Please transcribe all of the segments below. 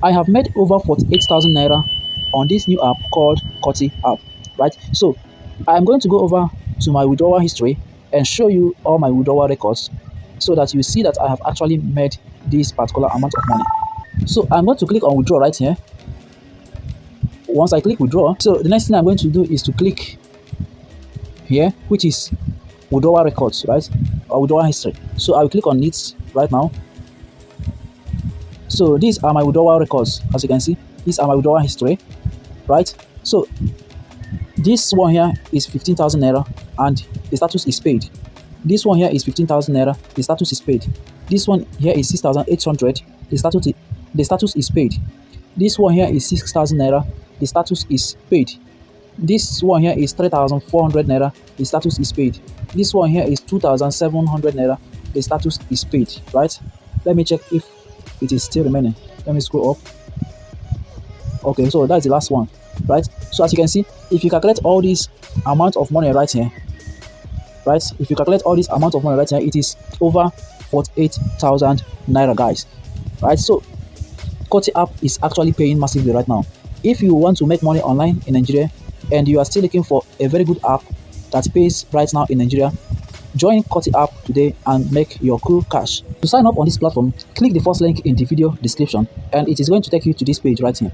I have made over 48,000 naira on this new app called Coty app, right? So I'm going to go over to my withdrawal history and show you all my withdrawal records so that you see that I have actually made this particular amount of money. So I'm going to click on withdraw right here. Once I click withdraw, so the next thing I'm going to do is to click here, which is withdrawal records, right? Or withdrawal history. So I will click on it right now. So these are my withdrawal records. As you can see, these are my withdrawal history, right? So this one here is 15,000 naira and the status is paid. This one here is 15,000 naira, the status is paid. This one here is 6,800, the status is paid. This one here is 6,000 naira, the status is paid. This one here is 3,400 naira, the status is paid. This one here is 2,700 naira, the status is paid, right? Let me check if it is still remaining. Let me scroll up. Okay, so that's the last one, right? So as you can see, if you calculate all this amount of money right here, right? If you calculate all this amount of money right here, it is over 48,000 naira, guys, right? So Coty app is actually paying massively right now. If you want to make money online in Nigeria and you are still looking for a very good app that pays right now in Nigeria, join Coty app today and make your cool cash. To sign up on this platform, click the first link in the video description and it is going to take you to this page right here.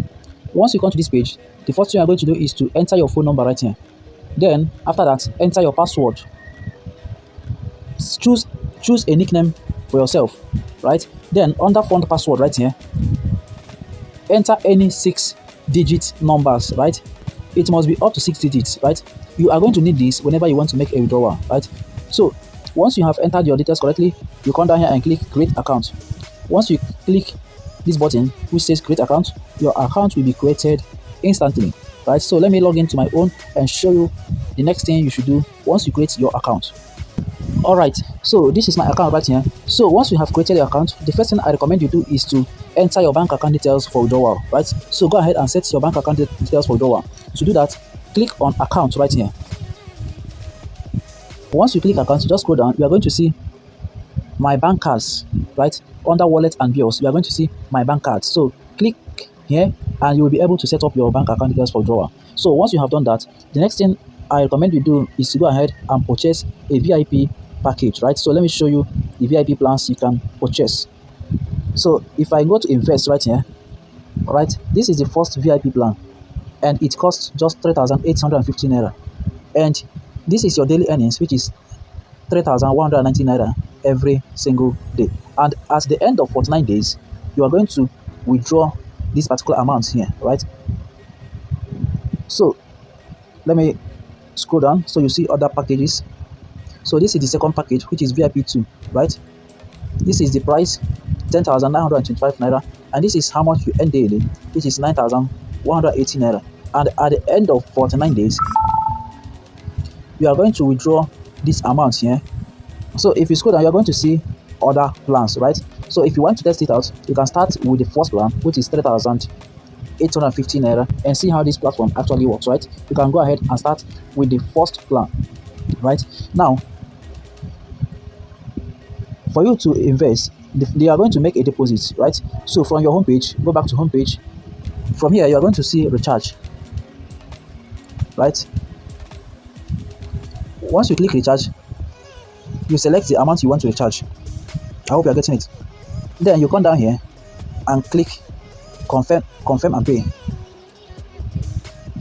Once you come to this page, the first thing you are going to do is to enter your phone number right here. Then after that, enter your password. Choose a nickname for yourself, right? Then under font password right here, enter any 6-digit numbers, right? It must be up to 6 digits, right? You are going to need this whenever you want to make a withdrawal, right? So once you have entered your details correctly, you come down here and click create account. Once you click this button which says create account, your account will be created instantly, right? So let me log into my own and show you the next thing you should do once you create your account. All right, so this is my account right here. So once you have created your account, the first thing I recommend you do is to enter your bank account details for withdrawal, right? So go ahead and set your bank account details for withdrawal. To do that, click on account right here. Once you click account, just scroll down. You are going to see my bank cards, right? Under wallet and bills, you are going to see my bank cards. So click here and you will be able to set up your bank account details for withdrawal. So once you have done that, the next thing I recommend you do is to go ahead and purchase a VIP package, right? So let me show you the VIP plans you can purchase. So if I go to invest right here, right, this is the first VIP plan and it costs just 3,850 naira, and this is your daily earnings, which is 3,190 naira every single day. And at the end of 49 days, you are going to withdraw this particular amount here, right? So let me scroll down so you see other packages. So this is the second package, which is VIP 2, right? This is the price, 10,925 naira, and this is how much you earn daily, which is 9,180 naira. And at the end of 49 days, you are going to withdraw this amount here. So if you scroll down, you are going to see other plans, right? So if you want to test it out, you can start with the first plan, which is 3,850 naira, and see how this platform actually works, right? You can go ahead and start with the first plan, right? Now, for you to invest, they are going to make a deposit, right? So from your homepage, go back to homepage. From here, you are going to see recharge, right? Once you click recharge, you select the amount you want to recharge. I hope you are getting it. Then you come down here and click confirm and pay.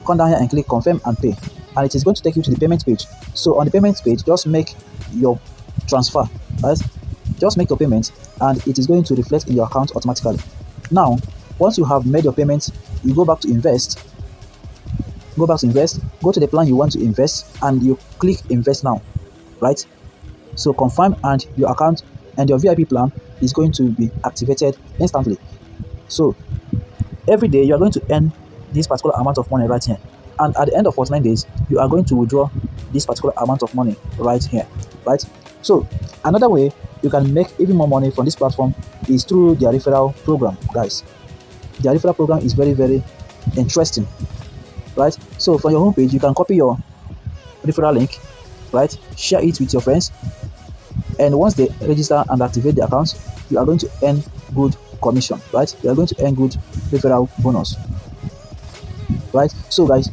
Come down here and click confirm and pay, and it is going to take you to the payment page. So on the payment page, just make your transfer, right? Just make your payment and it is going to reflect in your account automatically. Now, once you have made your payment, you go back to invest. Go back to invest, go to the plan you want to invest and you click invest now, right? So confirm, and your account and your VIP plan is going to be activated instantly. So every day you are going to earn this particular amount of money right here, and at the end of 49 days you are going to withdraw this particular amount of money right here, right? So another way you can make even more money from this platform is through their referral program, guys. Their referral program is very, very interesting, right? So from your homepage, you can copy your referral link, right? Share it with your friends, and once they register and activate the account, you are going to earn good commission, right? You are going to earn good referral bonus, right? So guys,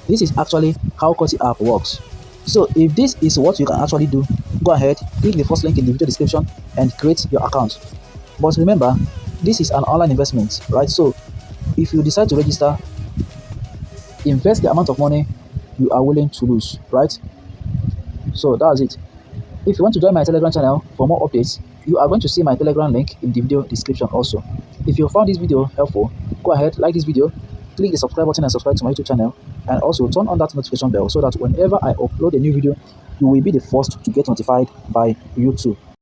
this is actually how Coty app works. So if this is what you can actually do, go ahead, click the first link in the video description and create your account. But remember, this is an online investment, right? So if you decide to register, invest the amount of money you are willing to lose, right? So that's it. If you want to join my Telegram channel for more updates, you are going to see my Telegram link in the video description also. If you found this video helpful, go ahead, like this video, click the subscribe button and subscribe to my YouTube channel, and also turn on that notification bell so that whenever I upload a new video, you will be the first to get notified by YouTube.